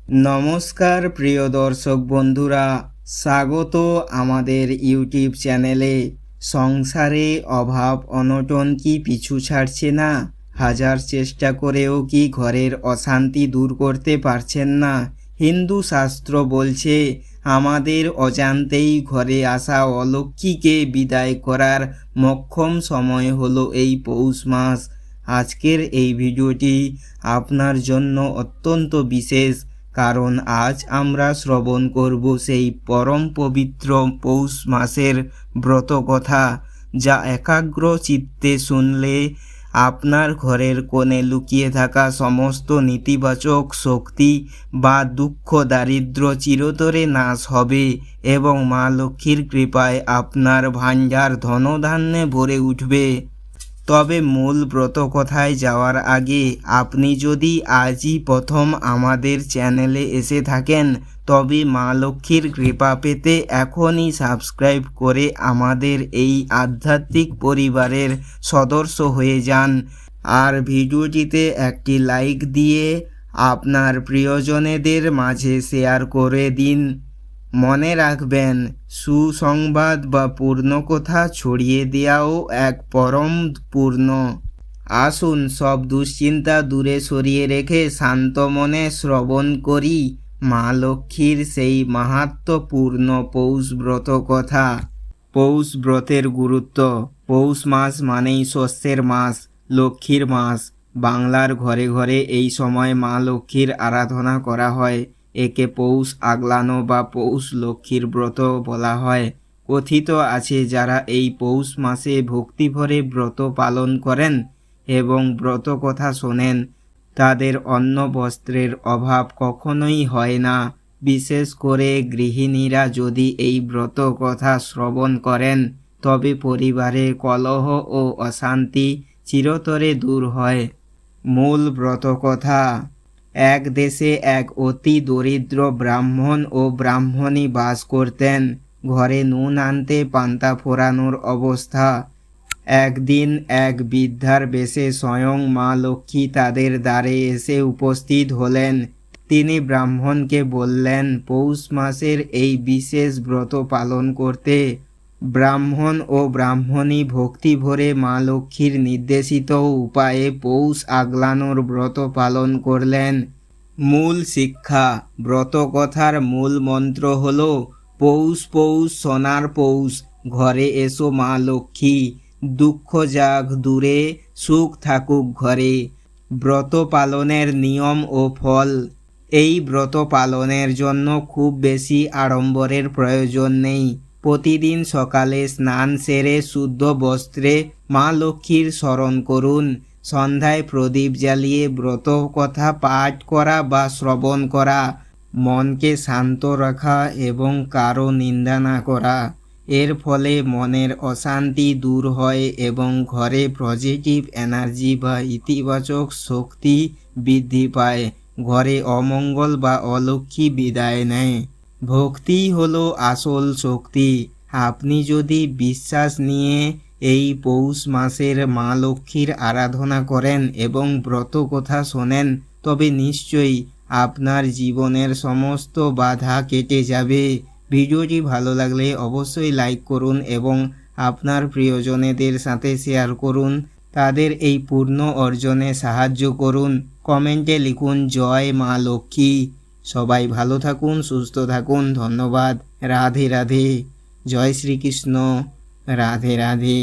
নমস্কার প্রিয় দর্শক বন্ধুরা, স্বাগত আমাদের ইউটিউব চ্যানেলে। সংসারে অভাব অনটন কি পিছু ছাড়ছে না? হাজার চেষ্টা করেও কি ঘরের অশান্তি দূর করতে পারছেন না? হিন্দু শাস্ত্র বলছে আমাদের অজান্তেই ঘরে আসা অলক্ষ্মীকে বিদায় করার মোক্ষম সময় হলো এই পৌষ মাস। আজকের এই ভিডিওটি আপনার জন্য অত্যন্ত বিশেষ, কারণ আজ আমরা শ্রবণ করব সেই পরম পবিত্র পৌষ মাসের ব্রত কথা, যা একাগ্র চিত্তে শুনলে আপনার ঘরের কোণে লুকিয়ে থাকা সমস্ত নেতিবাচক শক্তি বা দুঃখ দারিদ্র চিরতরে নাশ হবে এবং মা লক্ষ্মীর কৃপায় আপনার ভাণ্ডার ধনধান্যে ভরে উঠবে। তবে মূল ব্রত কথায় যাওয়ার আগে আপনি যদি আজই প্রথম আমাদের চ্যানেলে এসে থাকেন, তবে মা লক্ষ্মীর কৃপা পেতে এখনই সাবস্ক্রাইব করে আমাদের এই আধ্যাত্মিক পরিবারের সদস্য হয়ে যান। আর ভিডিওটিতে একটি লাইক দিয়ে আপনার প্রিয়জনেদের মাঝে শেয়ার করে দিন। মনে রাখবেন, সুসংবাদ বা পূর্ণ কথা ছড়িয়ে দেওয়াও এক পরম পূর্ণ। আসুন সব দুশ্চিন্তা দূরে সরিয়ে রেখে শান্ত মনে শ্রবণ করি মা লক্ষ্মীর সেই মাহাত্ম্যপূর্ণ পৌষ ব্রত কথা। পৌষ ব্রতের গুরুত্ব। পৌষ মাস মানেই শস্যের মাস, লক্ষ্মীর মাস। বাংলার ঘরে ঘরে এই সময় মা লক্ষ্মীর আরাধনা করা হয়। একে পৌষ আগলানো বা পৌষ লক্ষ্মীর ব্রত বলা হয়। কথিত আছে, যারা এই পৌষ মাসে ভক্তিভরে ব্রত পালন করেন এবং ব্রত কথা শোনেন, তাদের অন্ন বস্ত্রের অভাব কখনোই হয় না। বিশেষ করে গৃহিণীরা যদি এই ব্রত কথা শ্রবণ করেন, তবে পরিবারে কলহ ও অশান্তি চিরতরে দূর হয়। মূল ব্রত কথা। এক দেশে এক অতি দরিদ্র ব্রাহ্মণ ও ব্রাহ্মণী বাস করতেন। ঘরে নুন আনতে পান্তা ফোরানোর অবস্থা। একদিন এক বৃদ্ধার বেশে স্বয়ং মা লক্ষ্মী তাদের দ্বারে এসে উপস্থিত হলেন। তিনি ব্রাহ্মণকে বললেন পৌষ মাসের এই বিশেষ ব্রত পালন করতে। ব্রাহ্মণ ও ব্রাহ্মণী ভক্তি ভরে মা লক্ষ্মীর নির্দেশিত উপায়ে পৌষ আগলানোর ব্রত পালন করলেন। মূল শিক্ষা। ব্রত কথার মূল মন্ত্র হল পৌষ পৌষ সোনার পৌষ, ঘরে এসো মা লক্ষ্মী, দুঃখ যাক দূরে, সুখ থাকুক ঘরে। ব্রত পালনের নিয়ম ও ফল। এই ব্রত পালনের জন্য খুব বেশি আড়ম্বরের প্রয়োজন নেই। প্রতিদিন সকালে স্নান সেরে শুদ্ধ বস্ত্রে মা লক্ষ্মীর স্মরণ করুন। সন্ধ্যায় প্রদীপ জ্বালিয়ে ব্রত কথা পাঠ করা বা শ্রবণ করা। মনকে শান্ত রাখা এবং কারো নিন্দা না করা। এর ফলে মনের অশান্তি দূর হয় এবং ঘরে পজিটিভ এনার্জি বা ইতিবাচক শক্তি বৃদ্ধি পায়। ঘরে অমঙ্গল বা অলক্ষ্মী বিদায় নেয়। ভক্তি হলো আসল শক্তি। আপনি যদি বিশ্বাস নিয়ে এই পৌষ মাসের মা লক্ষ্মীর আরাধনা করেন এবং ব্রত কথা শোনেন, তবে নিশ্চয়ই আপনার জীবনের সমস্ত বাধা কেটে যাবে। ভিডিওটি ভালো লাগলে অবশ্যই লাইক করুন এবং আপনার প্রিয়জনেদের সাথে শেয়ার করুন। তাদের এই পূর্ণ অর্জনে সাহায্য করুন। কমেন্টে লিখুন জয় মা লক্ষ্মী। সবাই ভালো থাকুন, সুস্থ থাকুন। ধন্যবাদ। রাধে রাধে। জয় শ্রীকৃষ্ণ। রাধে রাধে।